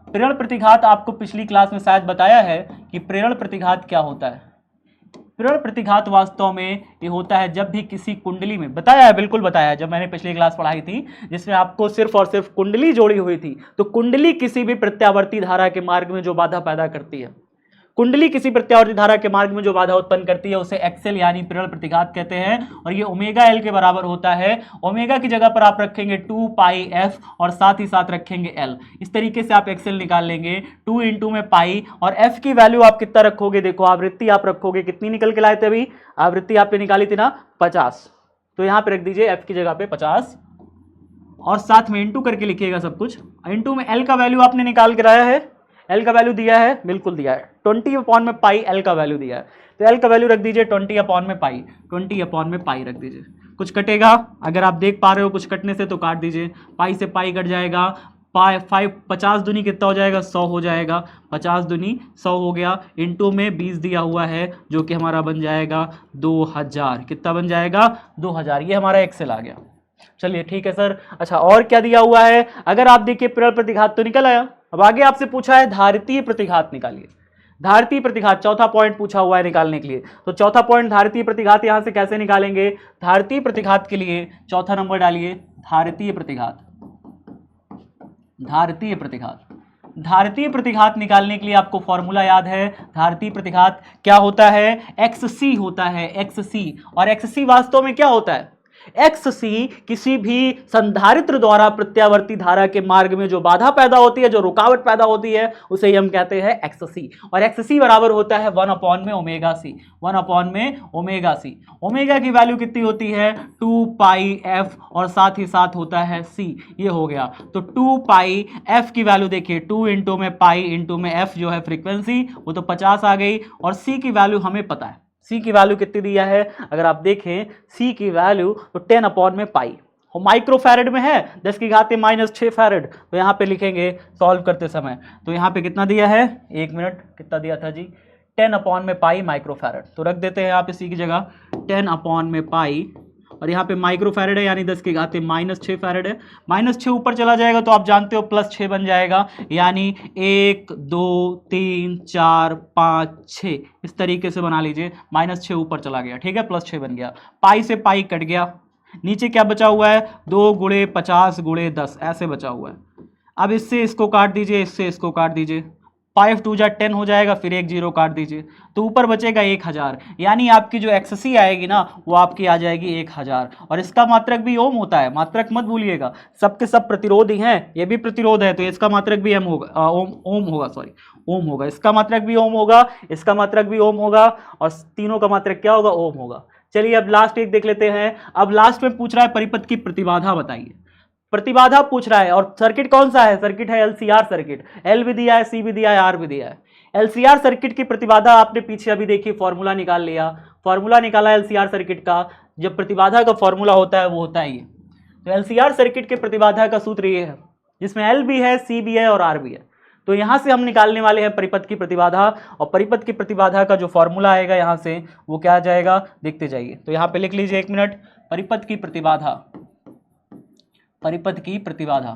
प्रेरण प्रतिघात आपको पिछली क्लास में शायद बताया है कि प्रेरण प्रतिघात क्या होता है। प्रेरण प्रतिघात वास्तव में ये होता है जब भी किसी कुंडली में, बताया है, बिल्कुल बताया है, जब मैंने पिछली क्लास पढ़ाई थी जिसमें आपको सिर्फ और सिर्फ कुंडली जोड़ी हुई थी, तो कुंडली किसी भी प्रत्यावर्ती धारा के मार्ग में जो बाधा पैदा करती है, कुंडली किसी प्रत्यावर्ती धारा के मार्ग में जो बाधा उत्पन्न करती है उसे एक्सेल यानी प्रेरण प्रतिघात कहते हैं, और ये ओमेगा एल के बराबर होता है। ओमेगा की जगह पर आप रखेंगे 2 पाई एफ और साथ ही साथ रखेंगे एल। इस तरीके से आप एक्सेल निकाल लेंगे, 2 इंटू में पाई, और एफ की वैल्यू आप कितना रखोगे, देखो आवृत्ति आप रखोगे, कितनी निकल के लाए थे अभी, आवृत्ति आपने निकाली थी ना 50, तो यहाँ पे रख दीजिए एफ की जगह पे 50 और साथ में इंटू करके लिखिएगा सब कुछ। इंटू में एल का वैल्यू आपने निकाल के लाया है, एल का वैल्यू दिया है, बिल्कुल दिया है, 20 अपॉन में पाई एल का वैल्यू दिया है, तो एल का वैल्यू रख दीजिए 20 अपॉन में पाई, 20 अपॉन में पाई रख दीजिए। कुछ कटेगा, अगर आप देख पा रहे हो कुछ कटने से तो काट दीजिए, पाई से पाई कट जाएगा, पाई 50 दूनी कितना हो जाएगा 100 हो जाएगा, 50 दूनी 100 हो गया, इनटू में 20 दिया हुआ है जो कि हमारा बन जाएगा 2000, कितना बन जाएगा 2000, ये हमारा एक्सेल आ गया। चलिए ठीक है सर। अच्छा और क्या दिया हुआ है, अगर आप देखिए प्रेरल प्रतिघात तो निकल आया, अब आगे आपसे पूछा है धारितीय प्रतिघात निकालिए। धारितीय प्रतिघात चौथा पॉइंट पूछा हुआ है निकालने के लिए, तो चौथा पॉइंट धारितीय प्रतिघात यहां से कैसे निकालेंगे, धारितीय प्रतिघात के लिए चौथा नंबर डालिए, धारितीय प्रतिघात। धारितीय प्रतिघात, धारितीय प्रतिघात निकालने के लिए आपको फॉर्मूला याद है, धारितीय प्रतिघात क्या होता है, XC होता है, XC, और XC वास्तव में क्या होता है, XC किसी भी संधारित्र द्वारा प्रत्यावर्ती धारा के मार्ग में जो बाधा पैदा होती है, जो रुकावट पैदा होती है, उसे हम कहते हैं XC, और XC बराबर होता है 1 अपॉन में ओमेगा C, 1 अपॉन में ओमेगा C। ओमेगा की वैल्यू कितनी होती है 2 पाई f, और साथ ही साथ होता है C, ये हो गया, तो 2 पाई f की वैल्यू देखिए 2 इंटू में पाई इंटू में f जो है फ्रीक्वेंसी, वो तो 50 आ गई, और C की वैल्यू हमें पता है, C की वैल्यू कितनी दिया है, अगर आप देखें C की वैल्यू तो 10 अपॉन में पाई, माइक्रो फैरेड में है 10 की घात -6 फैरेड, तो यहाँ पे लिखेंगे सॉल्व करते समय, तो यहाँ पे कितना दिया है, एक मिनट कितना दिया था जी, 10 अपॉन में पाई माइक्रो फैरेड, तो रख देते हैं यहाँ पे C की जगह 10 अपॉन में पाई, और यहाँ पे माइक्रो फैरेड है यानी 10 की घात -6 फैरेड है, -6 ऊपर चला जाएगा तो आप जानते हो +6 बन जाएगा, यानी 1 2 3 4 5 6 इस तरीके से बना लीजिए, -6 ऊपर चला गया, ठीक है, +6 बन गया, पाई से पाई कट गया, नीचे क्या बचा हुआ है 2 गुणे 50 गुणे 10 ऐसे बचा हुआ है। अब इससे इसको काट दीजिए, इससे इसको काट दीजिए, 5 2 जा 10 हो जाएगा, फिर एक 0 काट दीजिए, तो ऊपर बचेगा 1000, यानी आपकी जो XC आएगी ना वो आपकी आ जाएगी 1000, और इसका मात्रक भी ओम होता है, मात्रक मत भूलिएगा, सबके सब प्रतिरोध ही हैं, ये भी प्रतिरोध है, तो इसका मात्रक भी ओम होगा, ओम होगा, सॉरी ओम होगा, इसका मात्रक भी ओम होगा, इसका मात्रक भी ओम होगा, और तीनों का मात्रक क्या होगा, ओम होगा। चलिए अब लास्ट एक देख लेते हैं, अब लास्ट में पूछ रहा है परिपथ की प्रतिबाधा बताइए, प्रतिबाधा पूछ रहा है, और सर्किट कौन सा है, सर्किट है LCR सर्किट, L भी दिया है, C भी दिया है, R भी दिया है। LCR सर्किट की प्रतिबाधा आपने पीछे अभी देखिए फॉर्मूला निकाल लिया, फॉर्मूला निकाला LCR सर्किट का, जब प्रतिबाधा का फॉर्मूला होता है वो होता है ये, तो LCR सर्किट के प्रतिबाधा का सूत्र ये है, जिसमें L भी है, C भी है और R भी है, तो यहां से हम निकालने वाले हैं परिपथ की प्रतिबाधा, और परिपथ की प्रतिबाधा का जो फॉर्मूला आएगा यहां से वो क्या आ जाएगा, देखते जाइए, तो यहां पे लिख लीजिए एक मिनट, परिपथ की प्रतिबाधा, परिपथ की प्रतिबाधा,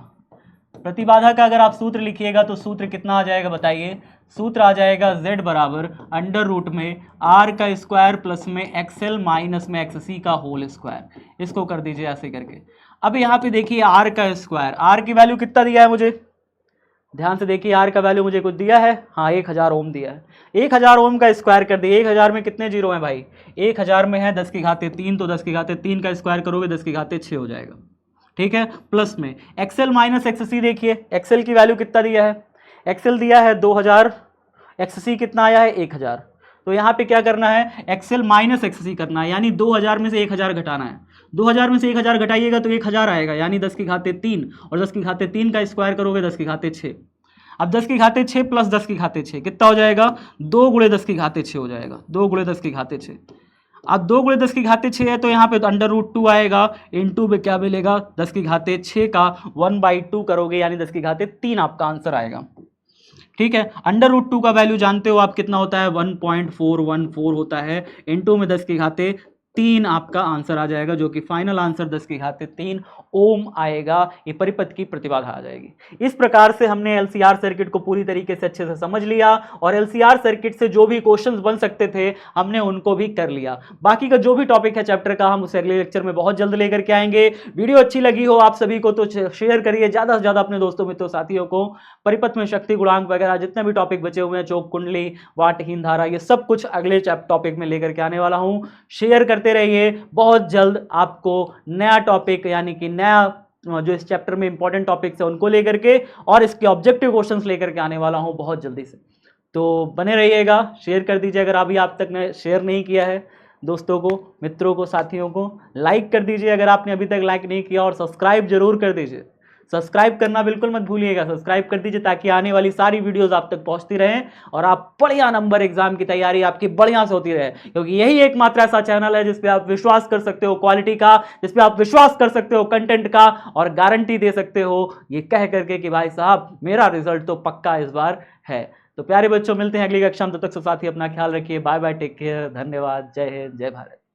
प्रतिबाधा का अगर आप सूत्र लिखिएगा तो सूत्र कितना आ जाएगा बताइए, सूत्र आ जाएगा Z बराबर अंडर रूट में R का स्क्वायर प्लस में XL माइनस में XC का होल स्क्वायर, इसको कर दीजिए ऐसे करके। अब यहाँ पे देखिए R का स्क्वायर, R की वैल्यू कितना दिया है मुझे, ध्यान से देखिए R का वैल्यू मुझे कुछ दिया है, हाँ 1000 ओम दिया है, 1000 ओम का स्क्वायर कर दिए, 1000 में कितने जीरो हैं भाई, 1000 में है 10 की घाते 3, तो 10 की घाते 3 का स्क्वायर करोगे 10 की घाते 6 हो जाएगा, ठीक है, प्लस में XL माइनस XC, देखिए XL की वैल्यू कितना दिया है, XL दिया है 2000, XC कितना आया है 1000, तो यहाँ पे क्या करना है XL माइनस XC करना है, यानी 2000 में से 1000 घटाना है, 2000 में से 1000 घटाइएगा तो 1000 आएगा, यानी 10 की घाते 3, और 10 की घाते 3 का स्क्वायर करोगे 10 की घाते 6, अब 10 की घाते 6 प्लस 10 की घाते 6 कितना हो जाएगा, 2 गुणे 10 की घाते 6 हो जाएगा, 2 गुणे 10 की घाते 6, अब 2 गुणे 10 की घाते 6 है तो यहाँ पे तो अंडर रूट 2 आएगा, इनटू में क्या मिलेगा 10 की घाते 6 का 1/2 करोगे, यानी 10 की घाते 3 आपका आंसर आएगा, ठीक है। अंडर रूट 2 का वैल्यू जानते हो आप कितना होता है 1.414 होता है, इनटू में 10 की घाते 3 आपका आंसर आ जाएगा, जो कि फाइनल आंसर 10 की घाते 3 ओम आएगा, ये परिपथ की प्रतिबाधा आ जाएगी। इस प्रकार से हमने LCR सर्किट को पूरी तरीके से अच्छे से समझ लिया, और LCR सर्किट से जो भी क्वेश्चंस बन सकते थे हमने उनको भी कर लिया। बाकी का जो भी टॉपिक है चैप्टर का हम उसे अगले लेक्चर में बहुत जल्द लेकर के आएंगे। वीडियो अच्छी लगी हो आप सभी को तो शेयर करिए ज़्यादा से ज़्यादा अपने दोस्तों मित्रों साथियों को। परिपथ में शक्ति गुणांक वगैरह जितने भी टॉपिक बचे हुए हैं, चौक कुंडली, वाटहीन धारा, ये सब कुछ अगले टॉपिक में लेकर के आने वाला हूँ। शेयर करते रहिए, बहुत जल्द आपको नया टॉपिक यानी कि नया जो इस चैप्टर में इंपॉर्टेंट टॉपिक्स है उनको लेकर के और इसके ऑब्जेक्टिव क्वेश्चंस लेकर के आने वाला हूं बहुत जल्दी से। तो बने रहिएगा, शेयर कर दीजिए अगर अभी आप तक ने शेयर नहीं किया है, दोस्तों को, मित्रों को, साथियों को लाइक कर दीजिए अगर आपने अभी तक लाइक नहीं किया, और सब्सक्राइब जरूर कर दीजिए सब्सक्राइब करना बिल्कुल मत भूलिएगा, सब्सक्राइब कर दीजिए ताकि आने वाली सारी वीडियोस आप तक पहुंचती रहें और आप बढ़िया नंबर एग्जाम की तैयारी आपकी बढ़िया से होती रहे, क्योंकि यही एकमात्र ऐसा चैनल है जिसपे आप विश्वास कर सकते हो क्वालिटी का, जिसपे आप विश्वास कर सकते हो कंटेंट का और गारंटी दे सकते हो ये कह करके कि भाई साहब मेरा रिजल्ट तो पक्का इस बार है। तो प्यारे बच्चों, मिलते हैं अगली कक्षा में, तब तक सब साथी अपना ख्याल रखिए। बाय बाय, टेक केयर, धन्यवाद, जय हिंद, जय भारत।